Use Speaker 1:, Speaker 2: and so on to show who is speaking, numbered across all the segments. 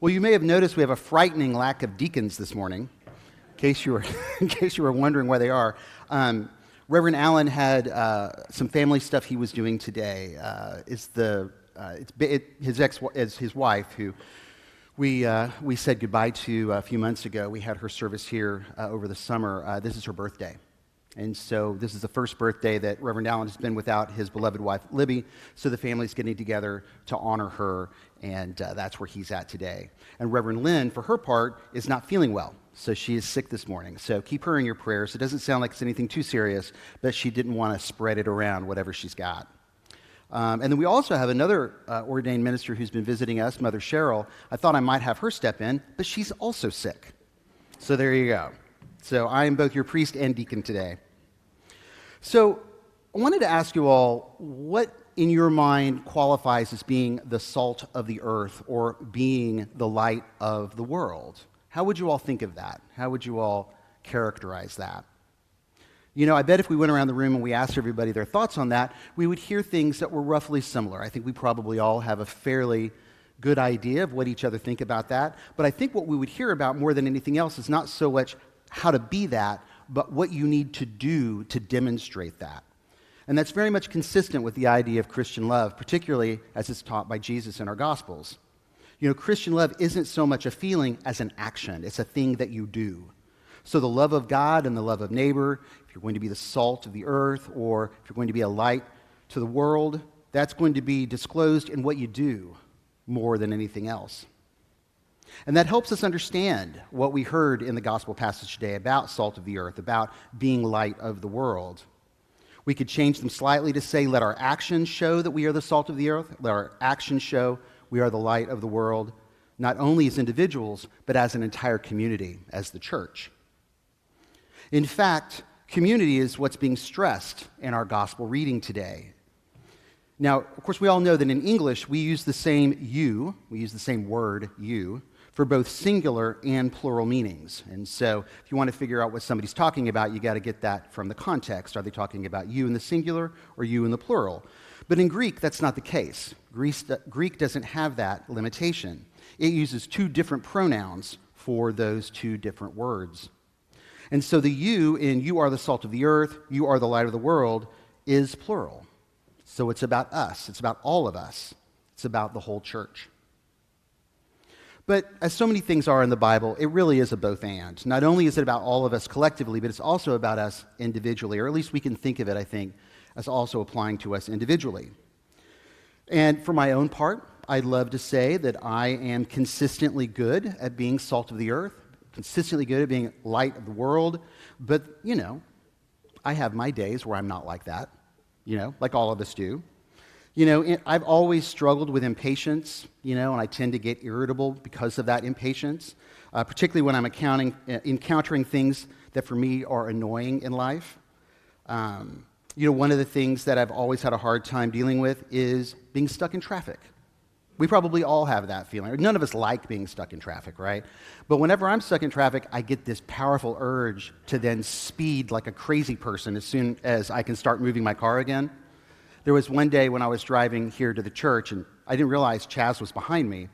Speaker 1: Well, you may have noticed we have a frightening lack of deacons this morning, in case you were, in case you were wondering where they are. Reverend Allen had some family stuff he was doing today. His wife, who we said goodbye to a few months ago. We had her service here over the summer. This is her birthday. And so this is the first birthday that Reverend Allen has been without his beloved wife, Libby, so the family's getting together to honor her, and that's where he's at today. And Reverend Lynn, for her part, is not feeling well, so she is sick this morning. So keep her in your prayers. It doesn't sound like it's anything too serious, but she didn't want to spread it around, whatever she's got. And then we also have another ordained minister who's been visiting us, Mother Cheryl. I thought I might have her step in, but she's also sick. So there you go. So I am both your priest and deacon today. So I wanted to ask you all, what in your mind qualifies as being the salt of the earth or being the light of the world? How would you all think of that? How would you all characterize that? You know, I bet if we went around the room and we asked everybody their thoughts on that, we would hear things that were roughly similar. I think we probably all have a fairly good idea of what each other think about that. But I think what we would hear about more than anything else is not so much how to be that, but what you need to do to demonstrate that. And that's very much consistent with the idea of Christian love, particularly as it's taught by Jesus in our Gospels. You know, Christian love isn't so much a feeling as an action. It's a thing that you do. So the love of God and the love of neighbor, if you're going to be the salt of the earth, or if you're going to be a light to the world, that's going to be disclosed in what you do more than anything else. And that helps us understand what we heard in the gospel passage today about salt of the earth, about being light of the world. We could change them slightly to say, let our actions show that we are the salt of the earth. Let our actions show we are the light of the world, not only as individuals, but as an entire community, as the church. In fact, community is what's being stressed in our gospel reading today. Now, of course, we all know that in English, we use the same you, we use the same word, you, for both singular and plural meanings. And so if you want to figure out what somebody's talking about, you got to get that from the context. Are they talking about you in the singular or you in the plural? But in Greek, that's not the case. Greek doesn't have that limitation. It uses two different pronouns for those two different words. And so the you in you are the salt of the earth, you are the light of the world is plural. So it's about us. It's about all of us. It's about the whole church. But as so many things are in the Bible, it really is a both and. Not only is it about all of us collectively, but it's also about us individually, or at least we can think of it, I think, as also applying to us individually. And for my own part, I'd love to say that I am consistently good at being salt of the earth, consistently good at being light of the world, but, you know, I have my days where I'm not like that, you know, like all of us do. You know, I've always struggled with impatience, you know, and I tend to get irritable because of that impatience, particularly when I'm encountering things that for me are annoying in life. You know, one of the things that I've always had a hard time dealing with is being stuck in traffic. We probably all have that feeling. None of us like being stuck in traffic, right? But whenever I'm stuck in traffic, I get this powerful urge to then speed like a crazy person as soon as I can start moving my car again. There was one day when I was driving here to the church, and I didn't realize Chaz was behind me.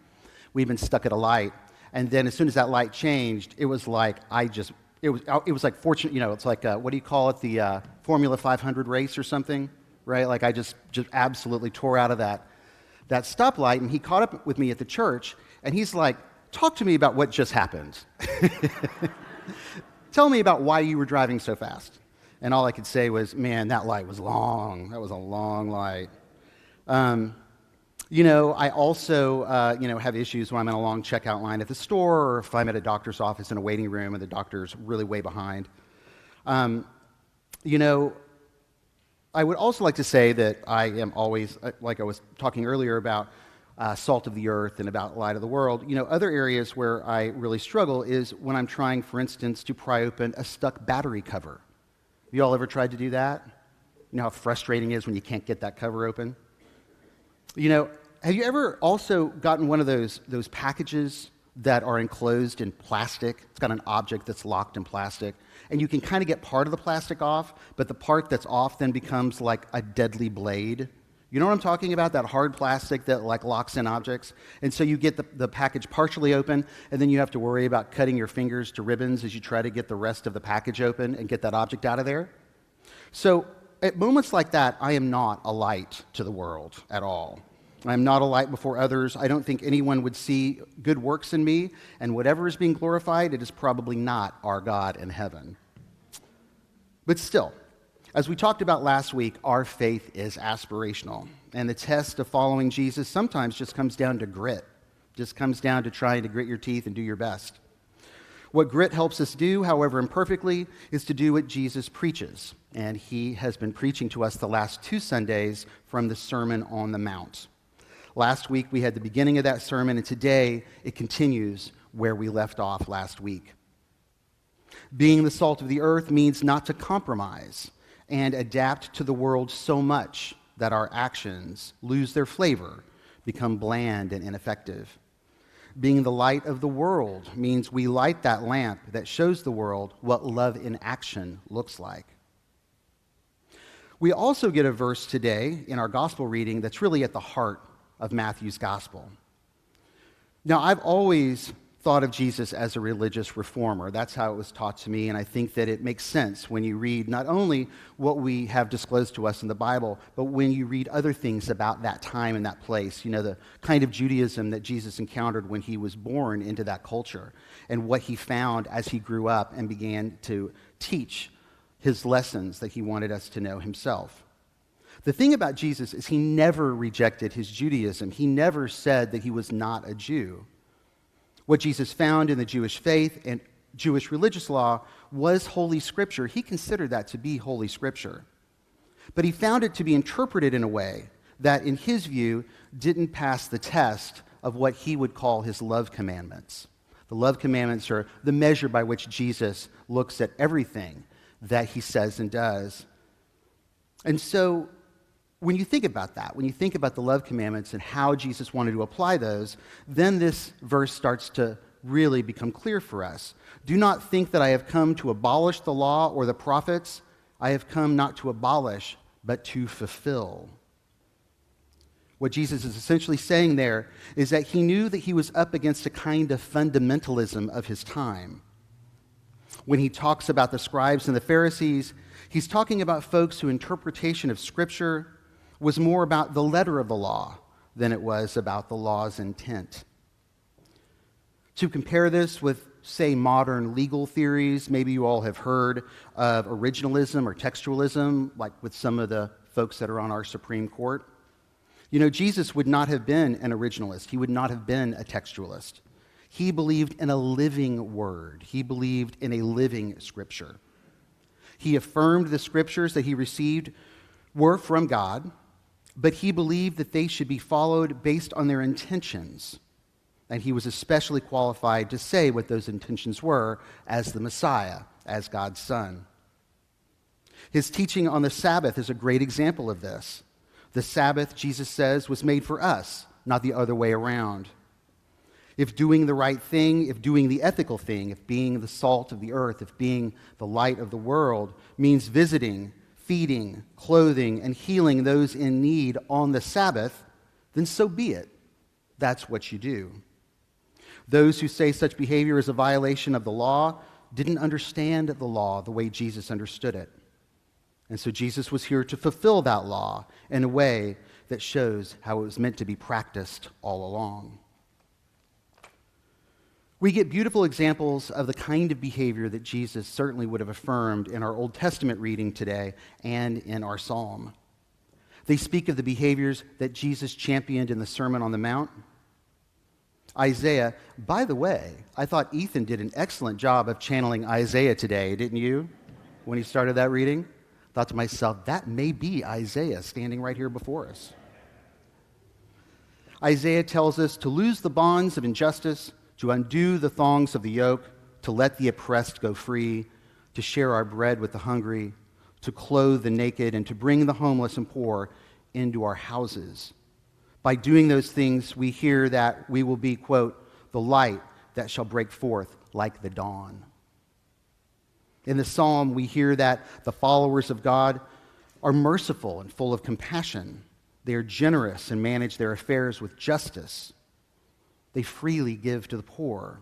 Speaker 1: We'd been stuck at a light, and then as soon as that light changed, it was like it was like fortunate, you know, it's like what do you call it, the Formula 500 race or something, right? Like I just absolutely tore out of that stoplight, and he caught up with me at the church, and he's like, "Talk to me about what just happened. Tell me about why you were driving so fast." And all I could say was, man, that light was long. That was a long light. You know, I also, have issues when I'm in a long checkout line at the store, or if I'm at a doctor's office in a waiting room and the doctor's really way behind. You know, I would also like to say that I am always, like I was talking earlier about salt of the earth and about light of the world, you know, other areas where I really struggle is when I'm trying, for instance, to pry open a stuck battery cover. You all ever tried to do that? You know how frustrating it is when you can't get that cover open? You know, have you ever also gotten one of those packages that are enclosed in plastic? It's got an object that's locked in plastic, and you can kind of get part of the plastic off, but the part that's off then becomes like a deadly blade. You know what I'm talking about? That hard plastic that like locks in objects. And so you get the package partially open, and then you have to worry about cutting your fingers to ribbons as you try to get the rest of the package open and get that object out of there. So at moments like that, I am not a light to the world at all. I am not a light before others. I don't think anyone would see good works in me, and whatever is being glorified, it is probably not our God in heaven. But still, as we talked about last week, our faith is aspirational, and the test of following Jesus sometimes just comes down to grit, just comes down to trying to grit your teeth and do your best. What grit helps us do, however imperfectly, is to do what Jesus preaches, and he has been preaching to us the last 2 Sundays from the Sermon on the Mount. Last week we had the beginning of that sermon, and today it continues where we left off last week. Being the salt of the earth means not to compromise and adapt to the world so much that our actions lose their flavor, become bland and ineffective. Being the light of the world means we light that lamp that shows the world what love in action looks like. We also get a verse today in our gospel reading that's really at the heart of Matthew's gospel. Now, I've always thought of Jesus as a religious reformer. That's how it was taught to me, and I think that it makes sense when you read not only what we have disclosed to us in the Bible, but when you read other things about that time and that place, you know, the kind of Judaism that Jesus encountered when he was born into that culture, and what he found as he grew up and began to teach his lessons that he wanted us to know himself. The thing about Jesus is he never rejected his Judaism. He never said that he was not a Jew. What Jesus found in the Jewish faith and Jewish religious law was Holy Scripture. He considered that to be Holy Scripture. But he found it to be interpreted in a way that, in his view, didn't pass the test of what he would call his love commandments. The love commandments are the measure by which Jesus looks at everything that he says and does. And so, when you think about that, when you think about the love commandments and how Jesus wanted to apply those, then this verse starts to really become clear for us. Do not think that I have come to abolish the law or the prophets. I have come not to abolish, but to fulfill. What Jesus is essentially saying there is that he knew that he was up against a kind of fundamentalism of his time. When he talks about the scribes and the Pharisees, he's talking about folks whose interpretation of Scripture was more about the letter of the law than it was about the law's intent. To compare this with, say, modern legal theories, maybe you all have heard of originalism or textualism, like with some of the folks that are on our Supreme Court. You know, Jesus would not have been an originalist. He would not have been a textualist. He believed in a living word. He believed in a living Scripture. He affirmed the Scriptures that he received were from God, but he believed that they should be followed based on their intentions. And he was especially qualified to say what those intentions were as the Messiah, as God's Son. His teaching on the Sabbath is a great example of this. The Sabbath, Jesus says, was made for us, not the other way around. If doing the right thing, if doing the ethical thing, if being the salt of the earth, if being the light of the world means visiting, feeding, clothing, and healing those in need on the Sabbath, then so be it. That's what you do. Those who say such behavior is a violation of the law didn't understand the law the way Jesus understood it. And so Jesus was here to fulfill that law in a way that shows how it was meant to be practiced all along. We get beautiful examples of the kind of behavior that Jesus certainly would have affirmed in our Old Testament reading today and in our psalm. They speak of the behaviors that Jesus championed in the Sermon on the Mount. Isaiah, by the way, I thought Ethan did an excellent job of channeling Isaiah today, didn't you, when he started that reading? I thought to myself, that may be Isaiah standing right here before us. Isaiah tells us to loose the bonds of injustice, to undo the thongs of the yoke, to let the oppressed go free, to share our bread with the hungry, to clothe the naked, and to bring the homeless and poor into our houses. By doing those things, we hear that we will be, quote, the light that shall break forth like the dawn. In the psalm, we hear that the followers of God are merciful and full of compassion. They are generous and manage their affairs with justice. They freely give to the poor.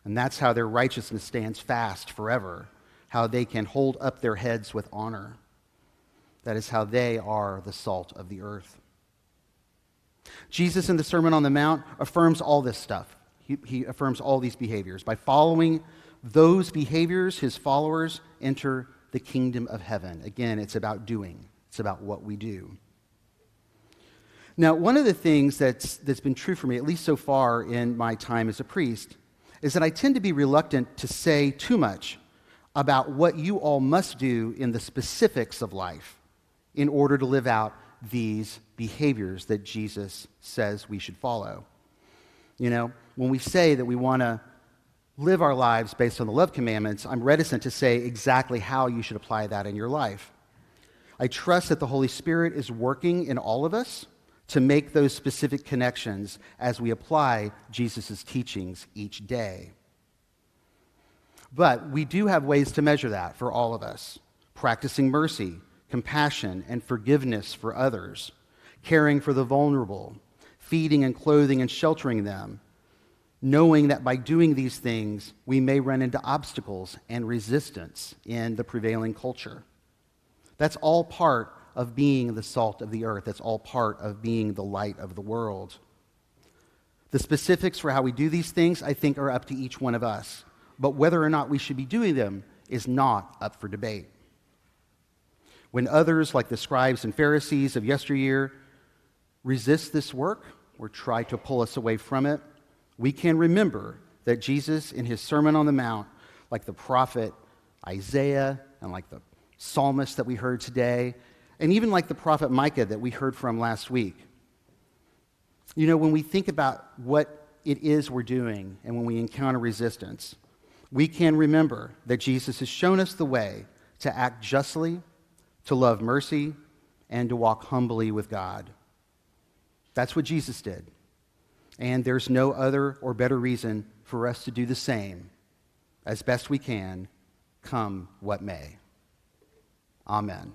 Speaker 1: And that's how their righteousness stands fast forever, how they can hold up their heads with honor. That is how they are the salt of the earth. Jesus in the Sermon on the Mount affirms all this stuff. He affirms all these behaviors. By following those behaviors, his followers enter the kingdom of heaven. Again, it's about doing. It's about what we do. Now, one of the things that's been true for me, at least so far in my time as a priest, is that I tend to be reluctant to say too much about what you all must do in the specifics of life in order to live out these behaviors that Jesus says we should follow. You know, when we say that we want to live our lives based on the love commandments, I'm reticent to say exactly how you should apply that in your life. I trust that the Holy Spirit is working in all of us to make those specific connections as we apply Jesus' teachings each day. But we do have ways to measure that for all of us. Practicing mercy, compassion, and forgiveness for others, caring for the vulnerable, feeding and clothing and sheltering them, knowing that by doing these things, we may run into obstacles and resistance in the prevailing culture. That's all part of being the salt of the earth. That's all part of being the light of the world. The specifics for how we do these things, I think, are up to each one of us. But whether or not we should be doing them is not up for debate. When others, like the scribes and Pharisees of yesteryear, resist this work or try to pull us away from it, we can remember that Jesus, in his Sermon on the Mount, like the prophet Isaiah and like the psalmist that we heard today, and even like the prophet Micah that we heard from last week. You know, when we think about what it is we're doing and when we encounter resistance, we can remember that Jesus has shown us the way to act justly, to love mercy, and to walk humbly with God. That's what Jesus did. And there's no other or better reason for us to do the same as best we can, come what may. Amen.